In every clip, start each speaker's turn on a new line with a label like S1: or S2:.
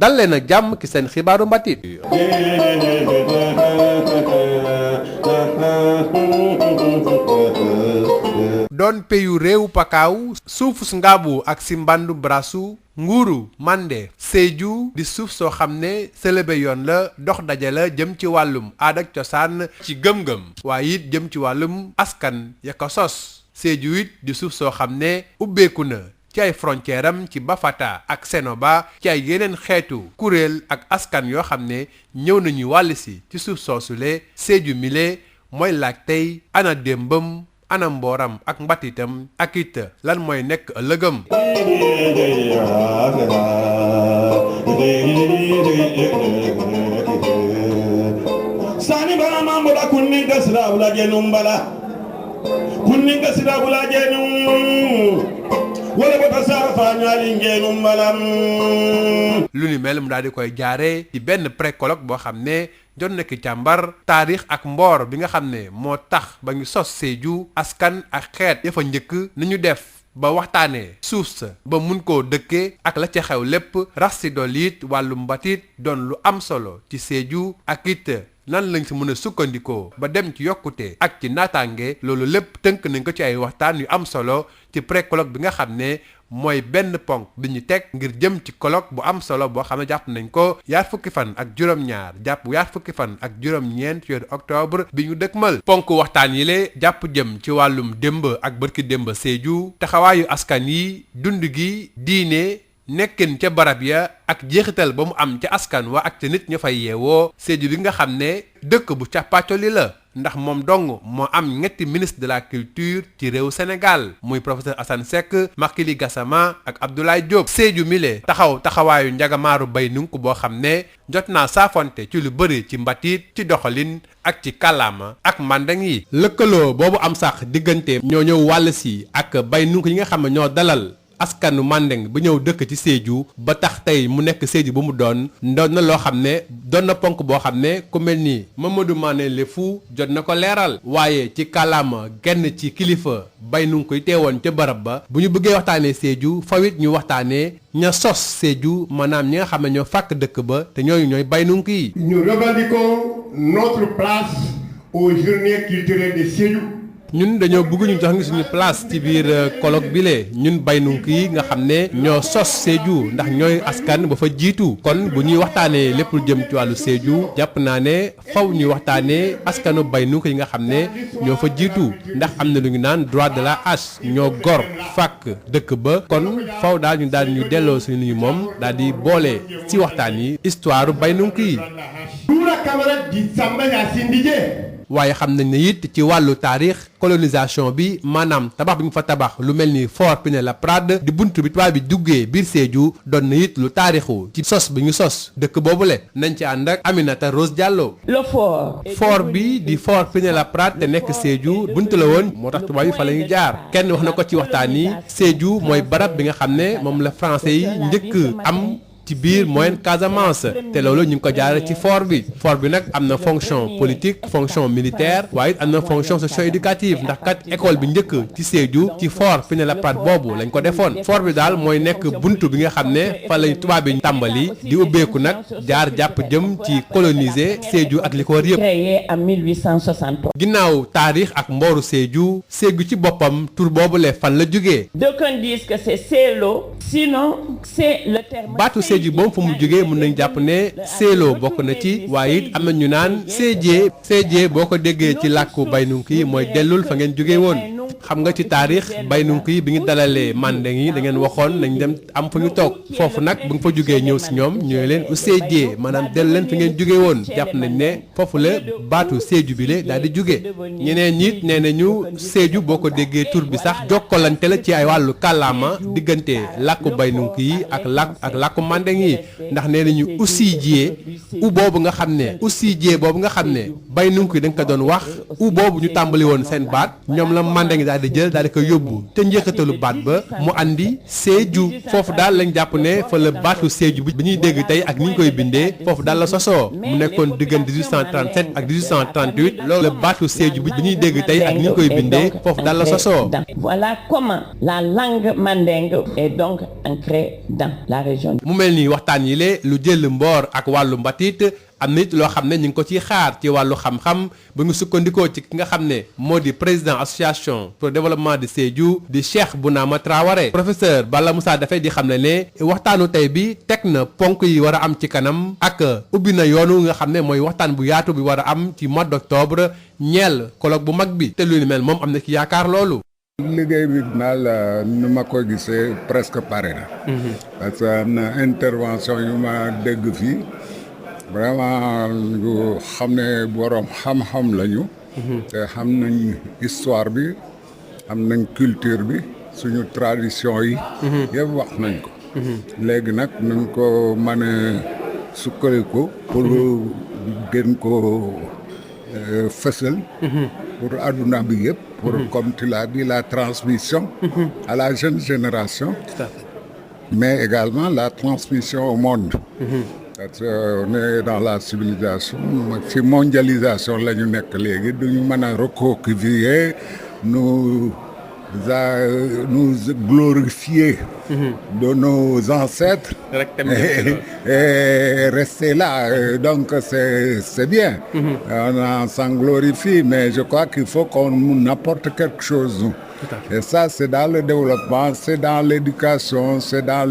S1: dal leen ak jàmm ki seen xibaaru mbatit doon peyu réew pakaaw suufus ngaabu ak simbandu brasu nguuru mande Sédhiou di suuf soo xam ne sëlëbe yoon la dox daje la jëm ci wàllum aada ak cosaan ci gëm-gëm waaye it jëm ci wàllum askan ya ko sos Sédhiou it di suuf soo xam ne ubbeeku na ci ay frontière am ci Bafata ak Sénoba ci ay yeneen xeetu kuréel ak askan yoo xam ne ñëw nañu wàll si ci suuf soosule Sédhiou mile mooy laaj tey ana démbam ana mbooram ak mbatitam ak it lan mooy nekk ëllëgam sani bana mamboda kunni gasra wala jenum bala kunni gasra wala jenum wala bata safa ñali ngeenum balam lu ni mel mu daal di koy jaare ci benn précolloque boo xam ne jot na ki càmbar taarix ak mboor bi nga xam ne moo tax ba ñu sos Sédhiou askan ak xeet ya fa njëkk ni ñu def ba waxtaanee suuf sa ba mun koo dëkkee ak la ca xew lépp rax si dolli it wàllu mbatit doon lu am solo ci Sédhiou ak it nan lañ si mën a sukkandikoo ba dem ci yokkute ak ci naataange loolu lépp tënk nañ ko ci ay waxtaan yu am solo ci pré-colloque bi nga xam ne mooy benn ponk bi ñu teg ngir jëm ci colloque bu am solo boo xam ne jàpp nañ ko yaar fukki fan ak juróom-ñaar jàpp yaar fukki fan ak juróom-ñeent weeru octobre bi ñu dëkkmal ponk waxtaan yi le jàpp jëm ci wàllum démb ak bërki démb Sédhiou taxawaayu askan yi dund gi diine nekkin ca barab ya ak jeexital ba mu am ca askan wa ak ca nit ña fay yeewoo Sédhiou bi nga xam ne dëkk bu càppaacoli la ndax moom dong moo am ñetti ministre de la culture ci réew Sénégal muy professeur Assane Seck Makili Gassama ak Abdoulaye Diop Sédhiou mile taxawaayu njagamaaru bay nunk boo xam ne jot naa saafonte ci lu bëri ci mbatit ci doxalin ak ci kàllaama ak mandang yi lëkkaloo boobu am sax diggante ñoo ñëw wàll si ak bay nunk yi nga xam ne ñoo dalal askanu mandeng bu ñëw dëkk ci Sédhiou ba tax tey mu nekk Sédhiou bu mu doon na loo xam ne doon na ponk boo xam ne ku mel ni Mamadou Mané Le Fou jot na ko leeral waaye ci kàllaama genn ci kilifa bay nu ngi koy teewoon ca barab ba bu ñu bëggee waxtaanee Sédhiou fawit ñu waxtaanee ña sos Sédhiou maanaam ñi nga xam ne ñoo fàkk dëkk ba te ñooñu ñooy bay nu ngi yi.
S2: Nous revendiquons notre place aux journées culturelles de Sédhiou.
S1: ñun dañoo bëgg ñu jox ngi suñu place ci biir colloque bi le ñun baynunk yi nga xam ne ñoo sos Sédhiou ndax ñooy askan ba fa jiitu kon bu ñuy waxtaanee lépp lu jëm ci wàllu Sédhiou jàpp naa ne faw ñuy waxtaanee askanu baynunk yi nga xam ne ñoo fa jiitu ndax am na lu ñu naan droit de la hache ñoo gor fàkk dëkk ba kon faw daal ñu delloo suñu moom daal di boole ci waxtaan yi histoire baynunk yi. waaye xam nañ ne it ci wàllu taarix colonisation bi maanaam tabax bi ñu fa tabax lu mel ni Fort Pinet-Laprade di bunt bi tubaab bi duggee biir Sédhiou doon na it lu taarixu ci sos bi ñu sos dëkk boobule nañ ci ànd ak Aminata Rose Diallo.
S3: le fort
S1: bi di Fort Pinet-Laprade te nekk Sédhiou bunt la woon moo tax tubaab yi fa la ñu jaar kenn wax na ko ci waxtaan yi Sédhiou mooy barab bi nga xam ne moom la français yi njëkk am ci biir moyenne Casamance te loolu ñu ngi ko jaaree ci fort bi nag am na fonction politique fonction militaire waaye it am na fonction socio-éducative ndax kat école bi njëkk ci Sédhiou ci Fort Pinet-Laprade boobu lañ ko defoon fort bi daal mooy nekk buntu bi nga xam ne fa lañ tubaab bi tàmbali di ubbeeku nag jaar jàpp jëm ci coloniser Sédhiou ak li ko wër yëpp.
S3: créé en 1863.
S1: ginnaaw taarix ak mbooru Sédhiou ci boppam tur boobu le fan la jógee.
S3: d'aucuns disent que c'est Sélo sinon c'est le terme.
S1: baatu Sédhiou boobu fa mu jógee mën nañ jàpp ne Sélo bokk na ci waaye it am na ñu naan Sédhié boo ko déggee ci làkku baynunk yi mooy dellul fa ngeen jógee woon xam nga ci taarix baynunk yi bi ñu dalalee mandeng yi da ngeen waxoon nañ dem am fa ñu toog foofu nag bu nga fa jógee ñëw si ñoom ñooy leen u Sédhié maanaam dellu leen fa ngeen jógee woon jàpp nañ ne foofu la baatu Sédhiou bi le daal di jóge ñeneen ñit nee nañu Sédhiou boo ko déggee tur bi sax jokkalante la ci ay wàllu kàllaama diggante làkku baynunk yi ak làkku mandeng yi ndax nee nañu Oussidié boobu nga xam ne baynunk yi dañ ko doon wax boobu ñu tàmbali woon seen baat ñoom la mandeng yi
S4: daal di jël daal di ko yóbbu te njëkkatalu baat ba mu andi Sédhiou foofu daal lañ jàpp ne fa la baatu Sédhiou bi ñuy dégg tey ak ni ñu koy bindee foofu daal la sosoo mu nekkoon diggante 1837 ak 1838 loolu la baatu Sédhiou bi ñuy dégg tey ak ni ñu koy bindee foofu daal la sosoo.
S3: Voilà comment la langue mandingue est donc ancrée dans la région.
S4: mu mel ni waxtaan yi lu jël mboor ak wàllu mbatit am na it loo xam ne ñu ngi ko ciy xaar ci wàllu xam-xam bu ñu sukkandikoo ci ki nga xam ne moo di président association pour le développement de Sédhiou di Cheikh Bounama Traoré. professeur Balla Moussa dafay di xam ne waxtaanu tey bi teg na ponk yi war a am ci kanam ak ubbi na yoonu nga xam ne mooy waxtaan bu yaatu bi war a am ci mois d'octobre ñeel colloque bu mag bi te lu ni mel moom am na ci yaakaar loolu.
S5: liggéey bi daal nu ma ko gisee presque pare na. parce que am na intervention yu ma dégg fii vraiment yu xam ne borom xam-xam lañu. te xam nañ histoire bi am nañ culture bi suñu tradition yi. yëpp wax nañ ko. léegi nag nañ ko mën a sukkandiku pour gën ko fësal. pour adduna bi yëpp. pour comme tu l'as dit la transmission à la jeune génération. mais également la transmission au monde. parce qu'on est dans la civilisation ci mondialisation la ñu nekk léegi duñu mën a recoquiller nous glorifier de nos ancêtres et rester là. Donc c'est bien. On s'en glorifie, mais je crois qu'il faut qu'on apporte quelque chose. Et ça, c'est dans le développement, c'est dans l'éducation, c'est dans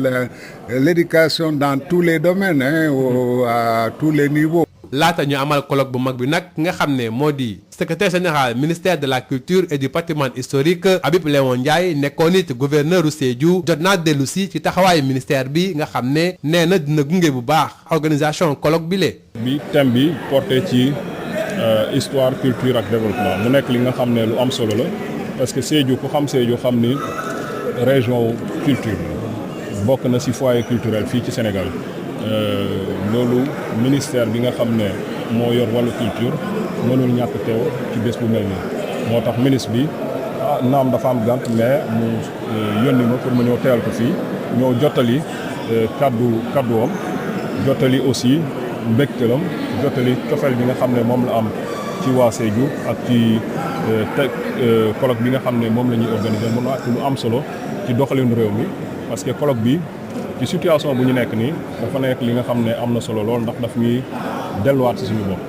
S5: l'éducation dans tous les domaines, à tous les niveaux.
S4: laata ñu amal colloque bu mag bi nag nga xam ne moo di secrétaire général ministère de la culture et du patrimoine historique Habib Léon Ndiaye nekkoon it gouverneur u Sédhiou jot naa dellu si ci taxawaayu ministère bi nga xam ne nee na dina gunge bu baax organisation colloque bi
S6: bi thème bi porté ci histoire culture ak développement mu nekk li nga xam ne lu am solo la parce que Sédhiou ku xam Sédhiou xam ni région culture bokk na ci foyer culturel fii ci Sénégal. loolu ministère bi nga xam ne moo yor wàllu culture mënul ñàkk teew ci bés bu mel nii moo tax ministre bi naam dafa am gànt mais mu yónni ma pour ma ñëw teewal ko fii ñëw jottali kadduwam jottali aussi mbégteelam jottali cofeel bi nga xam ne moom la am ci waa Sédhiou ak ci colloque bi nga xam ne moom la ñuy organiser mu nekk lu am solo ci doxalinu réew mi parce que colloque bi ci situation bu ñu nekk nii dafa nekk li nga xam ne am na solo lool ndax daf ñuy delluwaat ci suñu bopp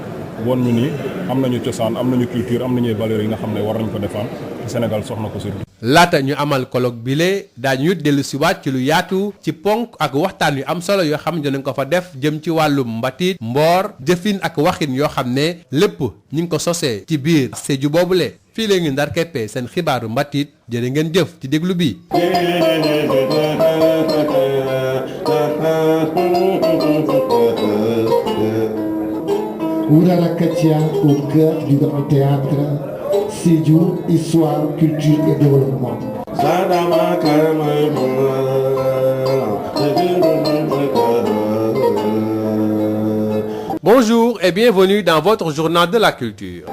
S6: woon ñu ni am nañu cosaan am nañu culture am nañuy valeurs yi nga xam ne war nañ ko défendre Sénégal soxna ko surtout.
S4: laata ñu amal colloque bile daañu dellu si waat ci lu yaatu ci ponk ak waxtaan yu am solo yoo xam ne dinañ ko fa def jëm ci wàllum mbatit mboor jëfin ak waxin yoo xam ne lépp ñu ngi ko sosee ci biir Sédhiou boobule fii léegi ndar keppe seen xibaaru mbatit jërë ngeen jëf ci déglu bi.
S7: Ourara Katia au cœur du grand théâtre Sédhiou, histoire, culture et développement.
S4: Bonjour et bienvenue dans votre journal de la culture.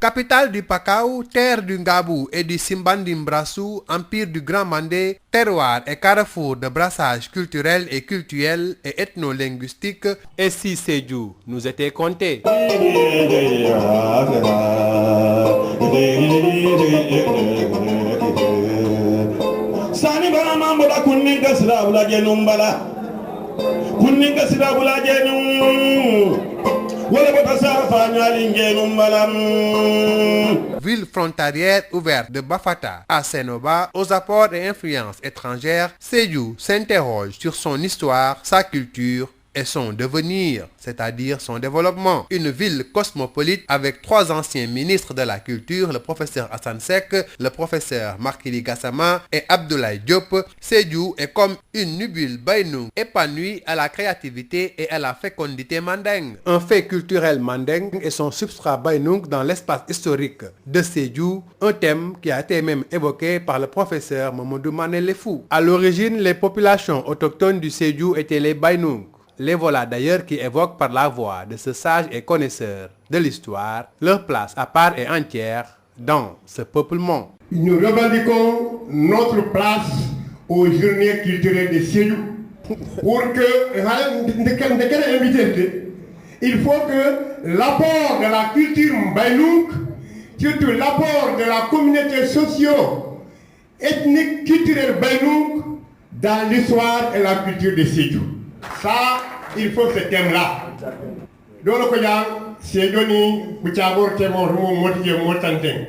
S4: Capitale du Pakao, terre du Ngabou et du Simbandimbrassou, empire du Grand Mandé, terroir et carrefour de brassage culturel et cultuel et ethno-linguistique, et si Sédhiou nous était compté.
S1: Sani bana mambo da kunninga sirabula jenum bala kunninga sirabula jenum wala bota safa nyali jenum balam.
S4: Ville frontalière ouverte de Bafata à Sénoba aux apports et influences étrangères, Sédhiou s'interroge sur son histoire, sa culture et son devenir, c'est-à-dire son développement. Une ville cosmopolite avec 3 anciens ministres de la culture, le professeur Assane Seck, le professeur Markili Gassama et Abdoulaye Diop. Sédhiou est comme une nubule baïnoung épanouie à la créativité et à la fécondité mandingue. Un fait culturel mandingue et son substrat baïnoung dans l'espace historique de Sédhiou, un thème qui a été même évoqué par le professeur Mamadou Mané Lefou. À l'origine, les populations autochtones du Sédhiou étaient les baïnoung. Les voilà d'ailleurs qui évoquent par la voix de ce sage et connaisseur de l'histoire leur place à part et entière dans ce peuplement.
S2: Nous revendiquons notre place aux journées culturelles de Sédhiou. Pour que, il faut que l'apport de la culture Mbaïnouk, surtout l'apport de la communauté socio-ethnique culturelle Mbaïnouk dans l'histoire et la culture de Sédhiou. Ça, il faut ce thème-là. Dans le Koyang, Sédhiou ni Bouchabor Kémor Motié Motantin.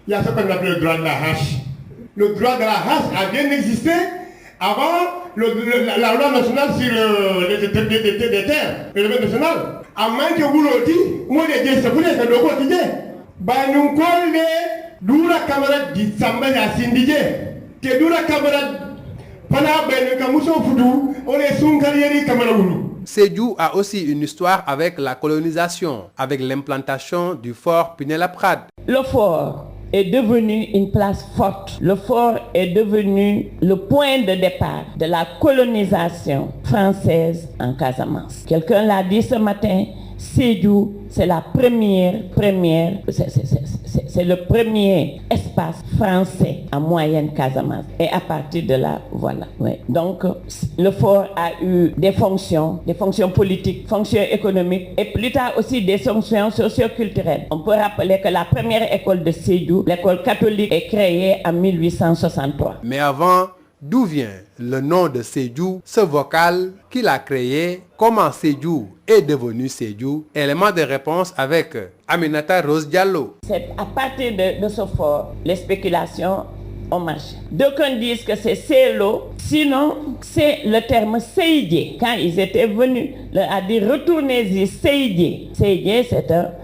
S2: Il y a ce qu'on appelle le droit de la hache. Le droit de la hache a bien existé avant la loi nationale sur les terres, le domaine national. À moins que vous le dites, moi les dieux, c'est vous les deux quotidiens. Nous collons Doura camarade dit Samba Yassindije. Que Doura camarade Pana Ben Kamuso Foudou, on est son carrière camarade.
S4: Sédhiou a aussi une histoire avec la colonisation, avec l'implantation du fort Pinet-Laprade.
S3: Le fort est devenu une place forte. Le fort est devenu le point de départ de la colonisation française en Casamance. Quelqu'un l'a dit ce matin, Sédhiou, c'est la c'est le premier espace français en moyenne Casamance. Et à partir de là, voilà. Ouais. Donc, le fort a eu des fonctions politiques, fonctions économiques et plus tard aussi des fonctions socio-culturelles. On peut rappeler que la première école de Sédhiou, l'école catholique, est créée en 1863.
S4: Mais avant, d'où vient le nom de Sédhiou, ce vocal qu'il a créé, comment Sédhiou est devenu Sédhiou? Élément de réponse avec Aminata Rose Diallo.
S3: C'est à partir de ce fort, les spéculations ont marché. D'aucuns disent que c'est Sélo, sinon c'est le terme Seydje. Quand ils étaient venus, leur a dit retournez-y Seydje. Seydje,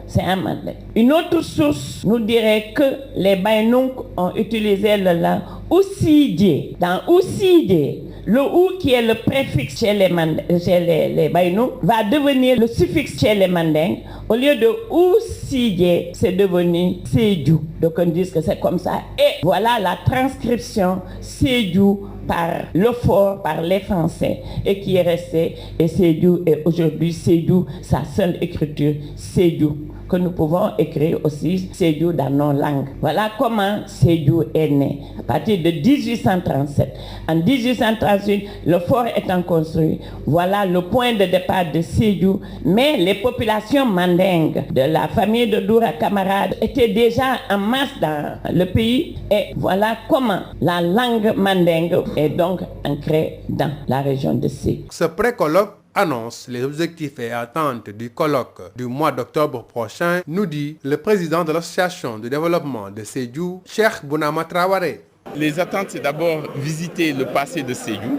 S3: c'est un mandé. Une autre source nous dirait que les Baïnouk ont utilisé le lang Ousidje. Dans Ousidje, le ou qui est le préfixe chez les Baïnouk va devenir le suffixe chez les Mandingues. Au lieu de Ousidje, c'est devenu Sédhiou. Donc on dit que c'est comme ça. Et voilà la transcription Sédhiou par le fort, par les Français, et qui est resté. Et Sédhiou est aujourd'hui Sédhiou, sa seule écriture, Sédhiou, que nous pouvons écrire aussi Sédhiou dans nos langues. Voilà comment Sédhiou est né. À partir de 1837. En 1838, le fort étant construit, voilà le point de départ de Sédhiou. Mais les populations mandingues de la famille de Doura Camarade étaient déjà en masse dans le pays. Et voilà comment la langue mandingue est donc ancrée dans la région de Sédhiou.
S4: Ce pré-colloque annonce les objectifs et attentes du colloque du mois d'octobre prochain, nous dit le président de l'association de développement de Sédhiou, Cheikh Bounama Traoré.
S8: Les attentes, c'est d'abord visiter le passé de Sédhiou,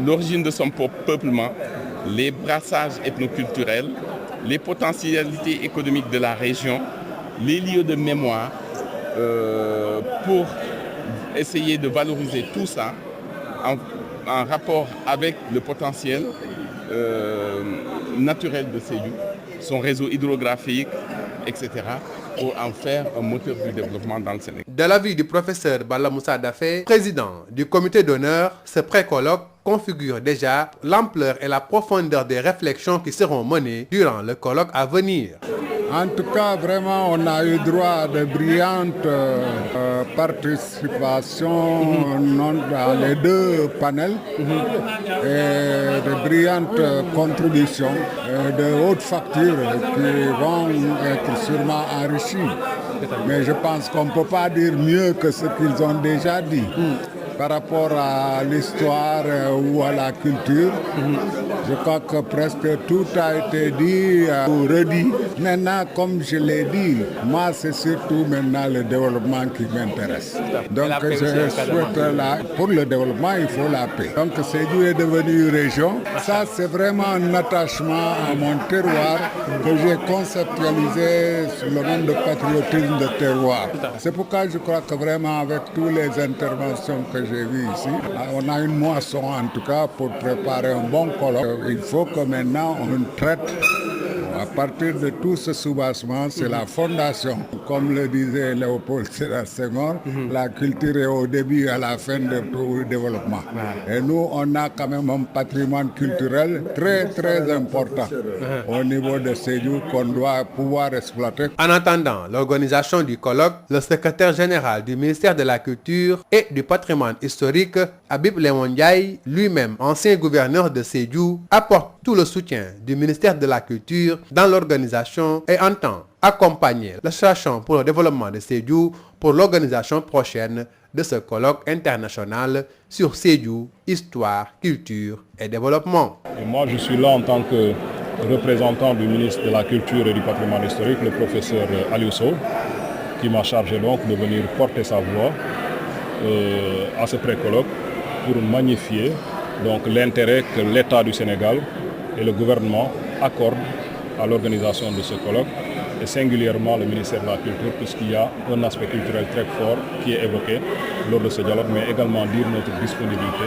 S8: l'origine de son peuplement, les brassages ethnoculturels, les potentialités économiques de la région, les lieux de mémoire, pour essayer de valoriser tout ça en rapport avec le potentiel naturel de Sédhiou, son réseau hydrographique, etc., pour en faire un moteur du développement dans le Sénégal.
S4: De l'avis du professeur Bala Moussa Dafé, président du comité d'honneur, ce pré-colloque configure déjà l'ampleur et la profondeur des réflexions qui seront menées durant le colloque à venir.
S5: En tout cas, vraiment, on a eu droit à de brillantes participations dans les deux panels et de brillantes contributions de haute facture qui vont être sûrement enrichies. Mais je pense qu'on ne peut pas dire mieux que ce qu'ils ont déjà dit. Par rapport à l'histoire ou à la culture, je crois que presque tout a été dit ou redit. Maintenant, comme je l'ai dit, moi c'est surtout maintenant le développement qui m'intéresse. Donc je souhaite pour le développement, il faut la paix. Donc Sédhiou est devenu une région. Ça c'est vraiment un attachement à mon terroir que j'ai conceptualisé sous le nom de patriotisme de terroir. C'est pourquoi je crois que vraiment avec toutes les interventions que j'ai vues ici, on a une moisson en tout cas pour préparer un bon colloque. Il faut que maintenant on traite À partir de tout ce soubassement, c'est la fondation. Comme le disait Léopold Sédar Senghor, la culture est au début et à la fin de tout le développement. Et nous, on a quand même un patrimoine culturel très, très important au niveau de Sédhiou qu'on doit pouvoir exploiter.
S4: En attendant l'organisation du colloque, le secrétaire général du ministère de la Culture et du Patrimoine historique, Habib Léon Ndiaye, lui-même ancien gouverneur de Sédhiou, apporte tout le soutien du ministère de la Culture dans l'organisation et entend accompagner l'association pour le développement de Sédhiou pour l'organisation prochaine de ce colloque international sur Sédhiou, histoire, culture et développement.
S6: Et moi, je suis là en tant que représentant du ministre de la Culture et du Patrimoine historique, le professeur Aliou Sow, qui m'a chargé donc de venir porter sa voix à ce pré-colloque pour magnifier donc l'intérêt que l'État du Sénégal et le gouvernement accordent à l'organisation de ce colloque, et singulièrement le ministère de la Culture, puisqu'il y a un aspect culturel très fort qui est évoqué lors de ce dialogue, mais également dire notre disponibilité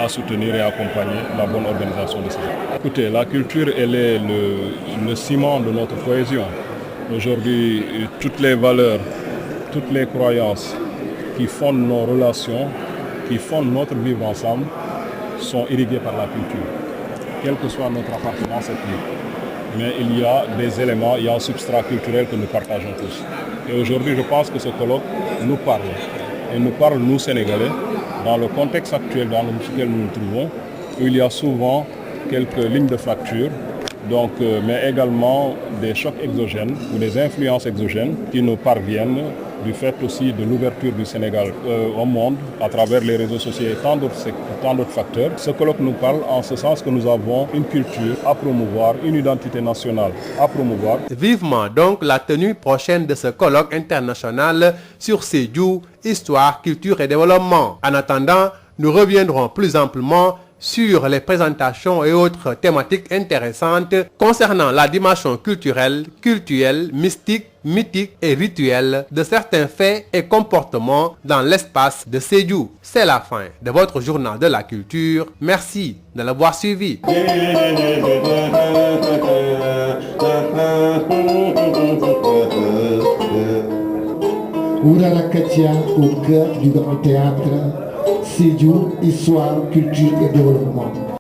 S6: à soutenir et accompagner la bonne organisation de ces événements. Écoutez, la culture, elle est le ciment de notre cohésion. Aujourd'hui, toutes les valeurs, toutes les croyances qui fondent nos relations, qui fondent notre vivre ensemble, sont irriguées par la culture, quelle que soit notre appartenance ethnique. Mais il y a des éléments, il y a un substrat culturel que nous partageons tous. Et aujourd'hui, je pense que ce colloque nous parle. Et nous parle, nous, Sénégalais, dans le contexte actuel dans lequel nous nous trouvons, où il y a souvent quelques lignes de fracture, donc, mais également des chocs exogènes ou des influences exogènes qui nous parviennent du fait aussi de l'ouverture du Sénégal au monde à travers les réseaux sociaux et tant d'autres facteurs. Ce colloque nous parle en ce sens que nous avons une culture à promouvoir, une identité nationale à promouvoir.
S4: Vivement donc la tenue prochaine de ce colloque international sur Sédhiou, histoire, culture et développement. En attendant, nous reviendrons plus amplement sur les présentations et autres thématiques intéressantes concernant la dimension culturelle, mystique, mythique et rituelle de certains faits et comportements dans l'espace de Sédhiou. C'est la fin de votre journal de la culture. Merci de l'avoir suivi.
S7: Ourara Katia au cœur du grand théâtre, Sédhiou, histoire, culture et développement.